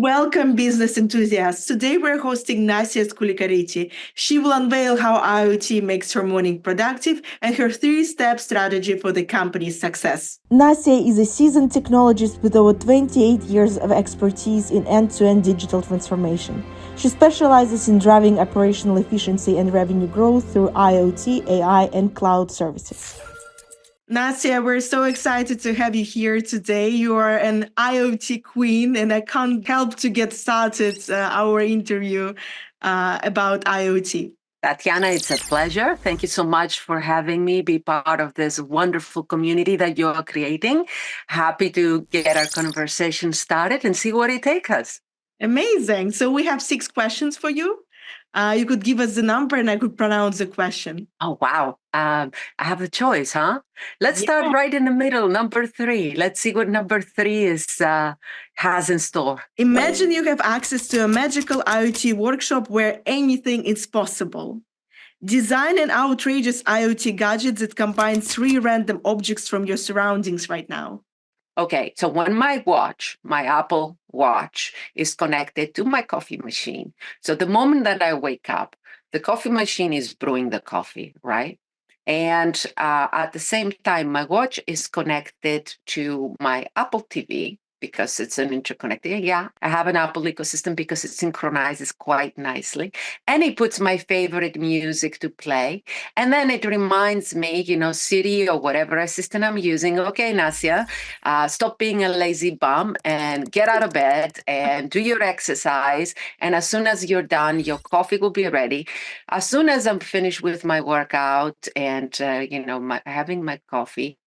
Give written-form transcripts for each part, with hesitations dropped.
Welcome, business enthusiasts. Today we're hosting Nassia Skoulikariti. She will unveil how IoT makes her morning productive and her three-step strategy for the company's success. Nassia is a seasoned technologist with over 28 years of expertise in end-to-end digital transformation. She specializes in driving operational efficiency and revenue growth through IoT, AI, and cloud services. Nassia, we're so excited to have you here today. You are an IoT queen, and I can't help to get started our interview about IoT. Tatiana, it's a pleasure. Thank you so much for having me be part of this wonderful community that you're creating. Happy to get our conversation started and see where it takes us. Amazing. So we have 6 questions for you. You could give us the number and I could pronounce the question. Oh, wow. I have a choice, huh? Let's start right in the middle, number 3. Let's see what number 3 has in store. Imagine you have access to a magical IoT workshop where anything is possible. Design an outrageous IoT gadget that combines 3 random objects from your surroundings right now. Okay, so when my Apple Watch, is connected to my coffee machine, so the moment that I wake up, the coffee machine is brewing the coffee, right? And at the same time, my watch is connected to my Apple TV because it's an interconnected. Yeah, I have an Apple ecosystem because it synchronizes quite nicely. And it puts my favorite music to play. And then it reminds me, Siri or whatever assistant I'm using, okay, Nassia, stop being a lazy bum and get out of bed and do your exercise. And as soon as you're done, your coffee will be ready. As soon as I'm finished with my workout and, having my coffee,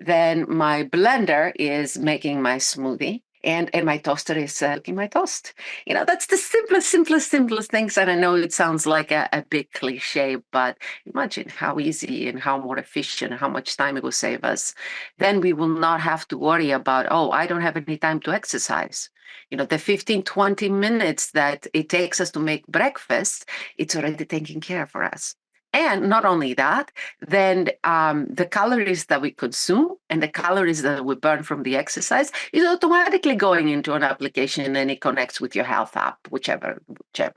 then my blender is making my smoothie and my toaster is cooking my toast. That's the simplest things. And I know it sounds like a big cliche, but imagine how easy and how more efficient, how much time it will save us. Then we will not have to worry about, I don't have any time to exercise. The 15, 20 minutes that it takes us to make breakfast, it's already taken care for us. And not only that, then the calories that we consume and the calories that we burn from the exercise is automatically going into an application and it connects with your health app, whichever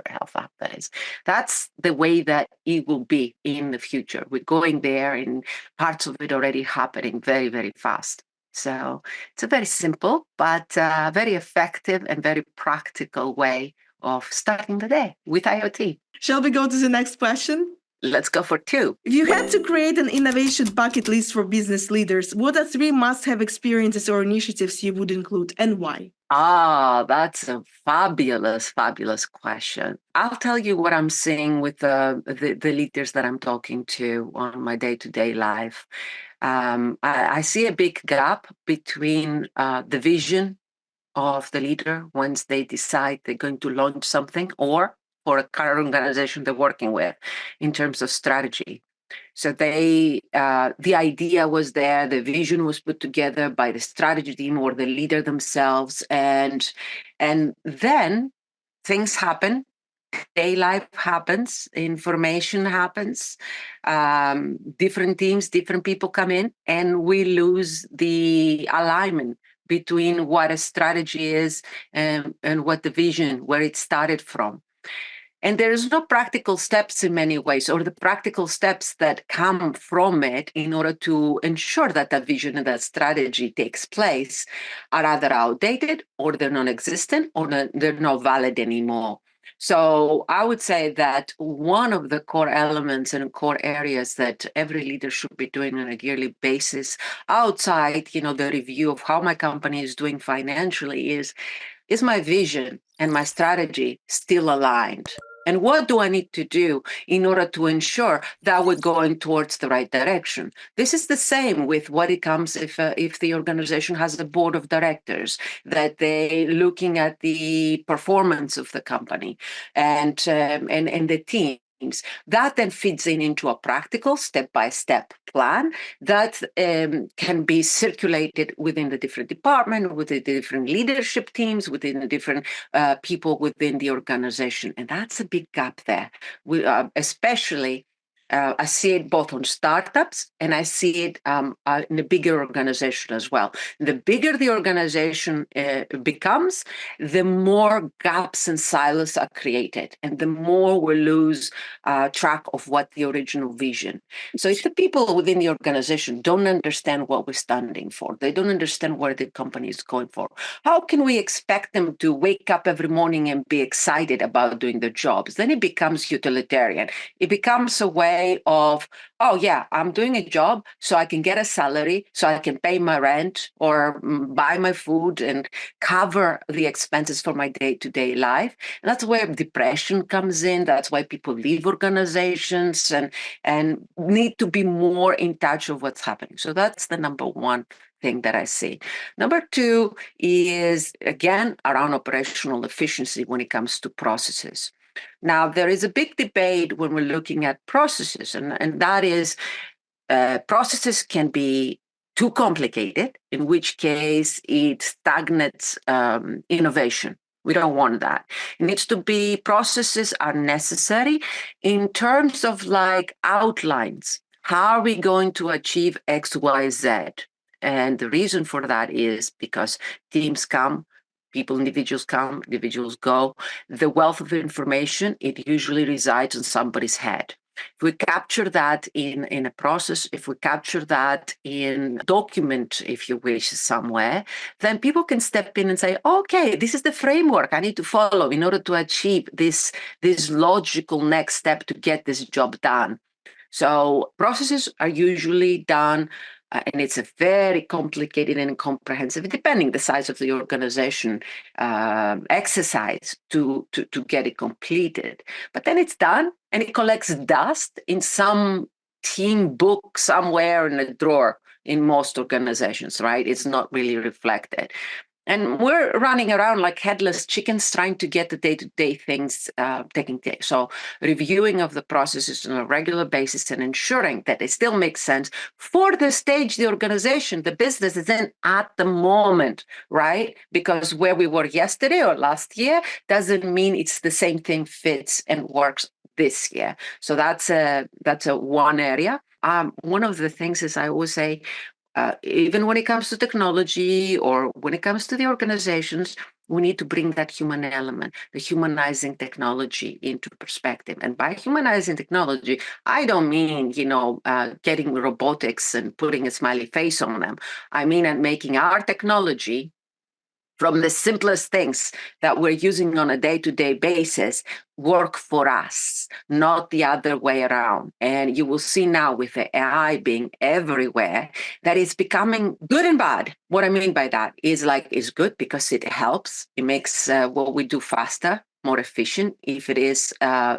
health app that is. That's the way that it will be in the future. We're going there and parts of it already happening very, very fast. So it's a very simple, but very effective and very practical way of starting the day with IoT. Shall we go to the next question? Let's go for 2. If you had to create an innovation bucket list for business leaders, what are 3 must-have experiences or initiatives you would include and why? That's a fabulous question. I'll tell you what I'm seeing with the leaders that I'm talking to on my day-to-day life. I see a big gap between the vision of the leader once they decide they're going to launch something or for a current organization they're working with in terms of strategy. So the idea was there, the vision was put together by the strategy team or the leader themselves, and then things happen. Day life happens, information happens, different teams, different people come in, and we lose the alignment between what a strategy is and what the vision, where it started from. And there's no practical steps in many ways, or the practical steps that come from it in order to ensure that that vision and that strategy takes place are either outdated or they're non-existent or they're not valid anymore. So I would say that one of the core elements and core areas that every leader should be doing on a yearly basis outside, the review of how my company is doing financially is my vision and my strategy still aligned? And what do I need to do in order to ensure that we're going towards the right direction? This is the same with what it comes if the organization has a board of directors, that they're looking at the performance of the company and the team. That then feeds into a practical step-by-step plan that can be circulated within the different department, within the different leadership teams, within the different people within the organization. And that's a big gap there, especially I see it both on startups and I see it in a bigger organization as well. The bigger the organization becomes, the more gaps and silos are created, and the more we lose track of what the original vision. So if the people within the organization don't understand what we're standing for, they don't understand where the company is going for, how can we expect them to wake up every morning and be excited about doing their jobs? Then it becomes utilitarian. It becomes a way of, oh yeah, I'm doing a job so I can get a salary, so I can pay my rent or buy my food and cover the expenses for my day-to-day life. And that's where depression comes in. That's why people leave organizations and need to be more in touch of what's happening. So that's the number one thing that I see. Number two is, again, around operational efficiency when it comes to processes. Now, there is a big debate when we're looking at processes, and that is processes can be too complicated, in which case it stagnates innovation. We don't want that. It needs to be, processes are necessary in terms of like outlines. How are we going to achieve X, Y, Z? And the reason for that is because teams come, individuals come, individuals go. The wealth of information, it usually resides in somebody's head. If we capture that in a process, if we capture that in a document, if you wish, somewhere, then people can step in and say, okay, this is the framework I need to follow in order to achieve this logical next step to get this job done. So processes are usually done, and it's a very complicated and comprehensive, depending the size of the organization, exercise to get it completed. But then it's done, and it collects dust in some team book somewhere in a drawer in most organizations, right? It's not really reflected. And we're running around like headless chickens trying to get the day-to-day things taken care. So reviewing of the processes on a regular basis and ensuring that it still makes sense for the stage the organization, the business is in at the moment, right? Because where we were yesterday or last year doesn't mean it's the same thing fits and works this year. So that's a one area. One of the things is I always say, even when it comes to technology or when it comes to the organizations, we need to bring that human element, the humanizing technology into perspective. And by humanizing technology, I don't mean, getting robotics and putting a smiley face on them. I mean, making our technology from the simplest things that we're using on a day-to-day basis work for us, not the other way around. And you will see now with the AI being everywhere, that it's becoming good and bad. What I mean by that is it's good because it helps. It makes what we do faster, more efficient if it is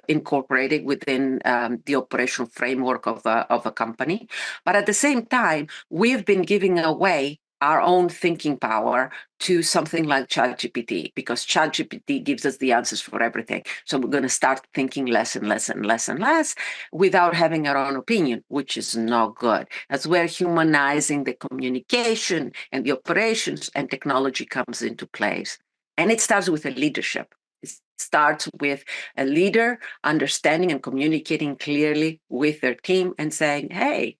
incorporated within the operational framework of a company. But at the same time, we've been giving away our own thinking power to something like ChatGPT, because ChatGPT gives us the answers for everything. So we're going to start thinking less and less and less and less without having our own opinion, which is not good. That's where humanizing the communication and the operations and technology comes into place. And it starts with the leadership. It starts with a leader understanding and communicating clearly with their team and saying, hey,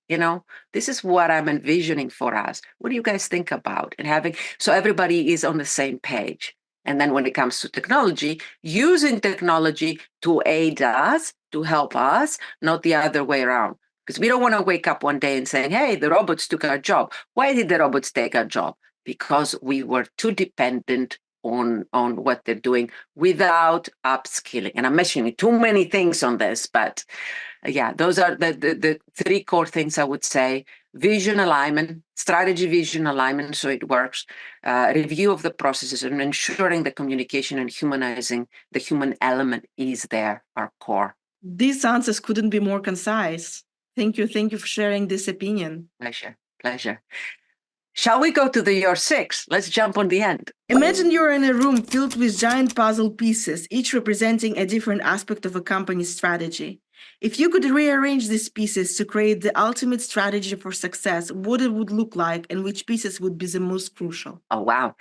this is what I'm envisioning for us. What do you guys think about? And so everybody is on the same page. And then when it comes to technology, using technology to aid us, to help us, not the other way around. Because we don't want to wake up one day and saying, hey, the robots took our job. Why did the robots take our job? Because we were too dependent on what they're doing without upskilling. And I'm mentioning too many things on this, but those are the three core things I would say: vision alignment, strategy vision alignment, so it works, review of the processes, and ensuring the communication and humanizing the human element is there, our core. These answers couldn't be more concise. Thank you for sharing this opinion. Pleasure. Shall we go to your 6? Let's jump on the end. Imagine you're in a room filled with giant puzzle pieces, each representing a different aspect of a company's strategy. If you could rearrange these pieces to create the ultimate strategy for success, what it would look like and which pieces would be the most crucial? Oh, wow.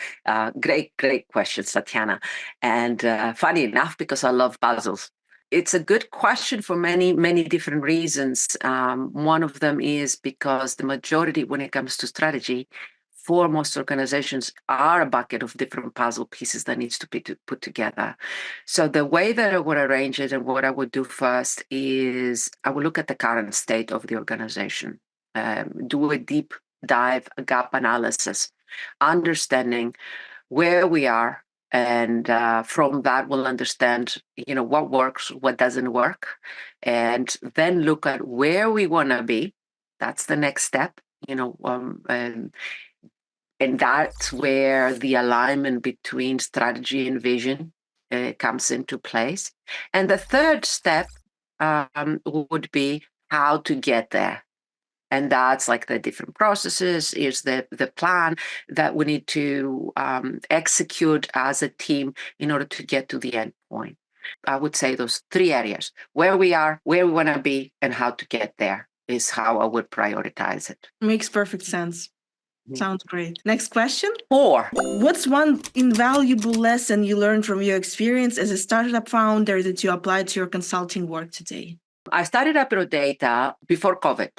Great question, Tatiana. And funny enough, because I love puzzles, it's a good question for many, many different reasons. One of them is because the majority, when it comes to strategy, for most organizations, are a bucket of different puzzle pieces that needs to be put together. So the way that I would arrange it and what I would do first is I would look at the current state of the organization, do a deep dive, a gap analysis, understanding where we are, and from that we'll understand what works, what doesn't work, and then look at where we want to be. That's the next step, and that's where the alignment between strategy and vision comes into place. And the third step would be how to get there. And that's like the different processes, is the plan that we need to execute as a team in order to get to the end point. I would say those three areas: where we are, where we want to be, and how to get there, is how I would prioritize it. Makes perfect sense. Sounds great. Next question. 4. What's one invaluable lesson you learned from your experience as a startup founder that you applied to your consulting work today? I started Apiro Data before COVID.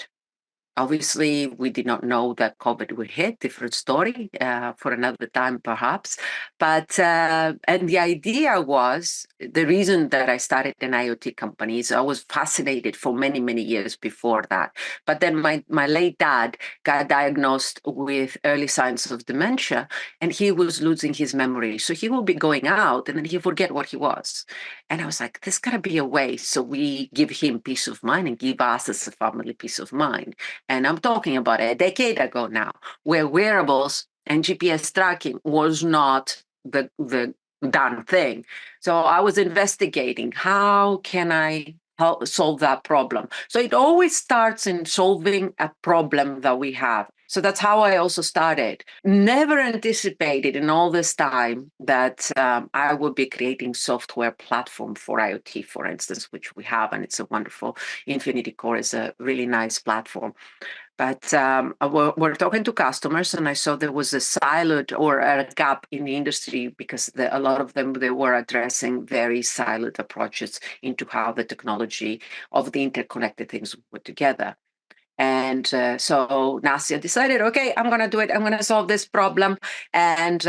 Obviously, we did not know that COVID would hit. Different story for another time, perhaps. But and the idea was, the reason that I started an IoT company is I was fascinated for many, many years before that. But then my late dad got diagnosed with early signs of dementia, and he was losing his memory. So he would be going out, and then he forget what he was. And I was like, there's got to be a way so we give him peace of mind and give us as a family peace of mind. And I'm talking about a decade ago now, where wearables and GPS tracking was not the done thing. So I was investigating, how can I help solve that problem? So it always starts in solving a problem that we have. So that's how I also started. Never anticipated in all this time that I would be creating software platform for IoT, for instance, which we have, and it's a wonderful. Infinity Core is a really nice platform. But we're talking to customers, and I saw there was a siloed or a gap in the industry, because a lot of them, they were addressing very siloed approaches into how the technology of the interconnected things put together. And so Nassia decided, okay, I'm going to do it. I'm going to solve this problem, and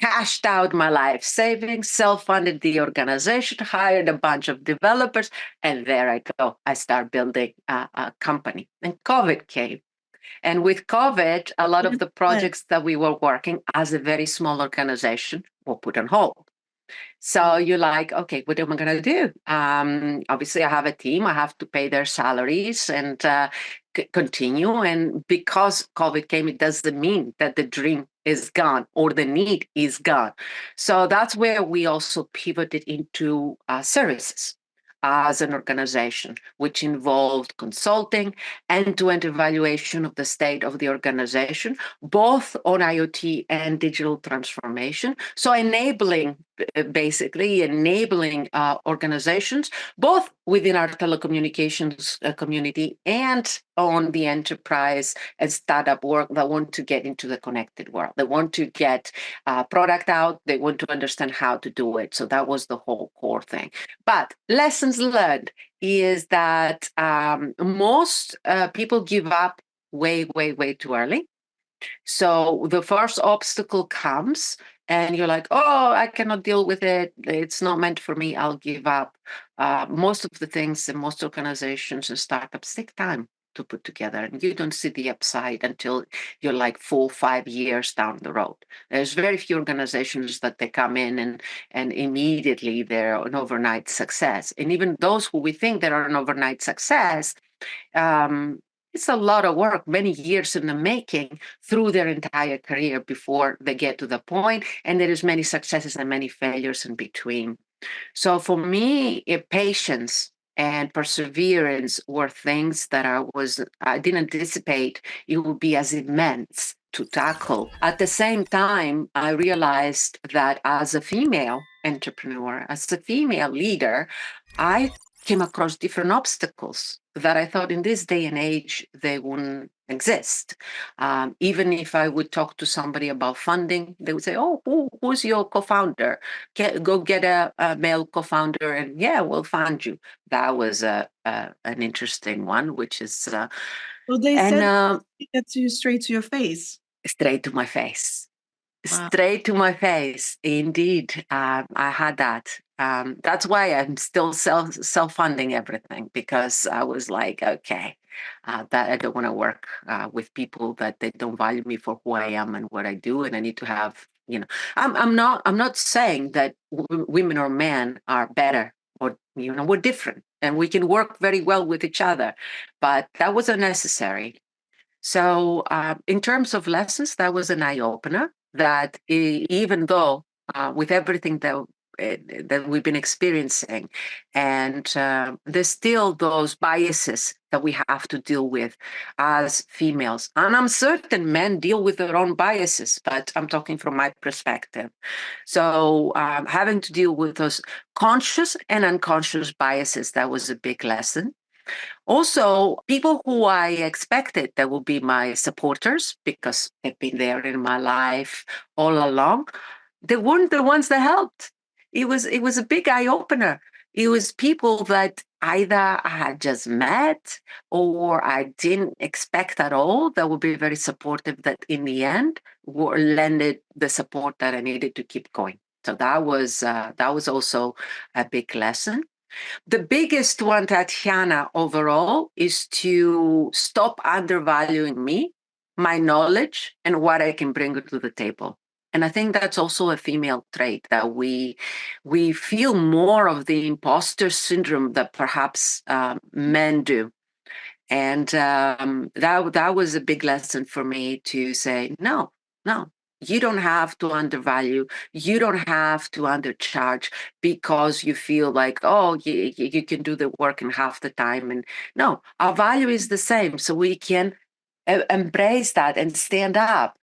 cashed out my life savings, self-funded the organization, hired a bunch of developers, and there I go. I start building a company. And COVID came. And with COVID, a lot of the projects that we were working as a very small organization were put on hold. So you're like, okay, what am I going to do? Obviously, I have a team. I have to pay their salaries and continue. And because COVID came, it doesn't mean that the dream is gone or the need is gone. So that's where we also pivoted into services as an organization, which involved consulting, end-to-end evaluation of the state of the organization, both on IoT and digital transformation. So basically enabling organizations, both within our telecommunications community and on the enterprise and startup work, that want to get into the connected world. They want to get product out. They want to understand how to do it. So that was the whole core thing. But lessons learned is that most people give up way, way, way too early. So the first obstacle comes, and you're like, oh, I cannot deal with it. It's not meant for me. I'll give up. Most of the things in most organizations and startups take time to put together, and you don't see the upside until you're like 4 or 5 years down the road. There's very few organizations that they come in and immediately they're an overnight success. And even those who we think that are an overnight success, it's a lot of work, many years in the making through their entire career before they get to the point, and there is many successes and many failures in between. So for me, patience and perseverance were things that I didn't anticipate it would be as immense to tackle. At the same time, I realized that as a female entrepreneur, as a female leader, I came across different obstacles that I thought in this day and age they wouldn't exist. Even if I would talk to somebody about funding, they would say, "Oh, who's your co-founder? Go get a male co-founder, and yeah, we'll fund you." That was an interesting one, which is So they and said that to you straight to your face. straight to my face. Wow. Straight to my face, indeed. I had that. That's why I'm still self-funding everything, because I was like, okay, that I don't want to work with people that they don't value me for who I am and what I do, and I need to have, I'm not saying that women or men are better, or we're different, and we can work very well with each other, but that was unnecessary. So in terms of lessons, that was an eye-opener, that even though with everything that we've been experiencing, and there's still those biases that we have to deal with as females. And I'm certain men deal with their own biases, but I'm talking from my perspective. So having to deal with those conscious and unconscious biases, that was a big lesson. Also, people who I expected that would be my supporters, because they've been there in my life all along, they weren't the ones that helped. It was a big eye opener. It was people that either I had just met or I didn't expect at all that would be very supportive, that in the end lended the support that I needed to keep going. So that was also a big lesson. The biggest one, Tatiana, overall, is to stop undervaluing me, my knowledge, and what I can bring to the table. And I think that's also a female trait, that we feel more of the imposter syndrome that perhaps men do. And that was a big lesson for me, to say, no, you don't have to undervalue. You don't have to undercharge because you feel like, oh, you can do the work in half the time. And no, our value is the same. So we can embrace that and stand up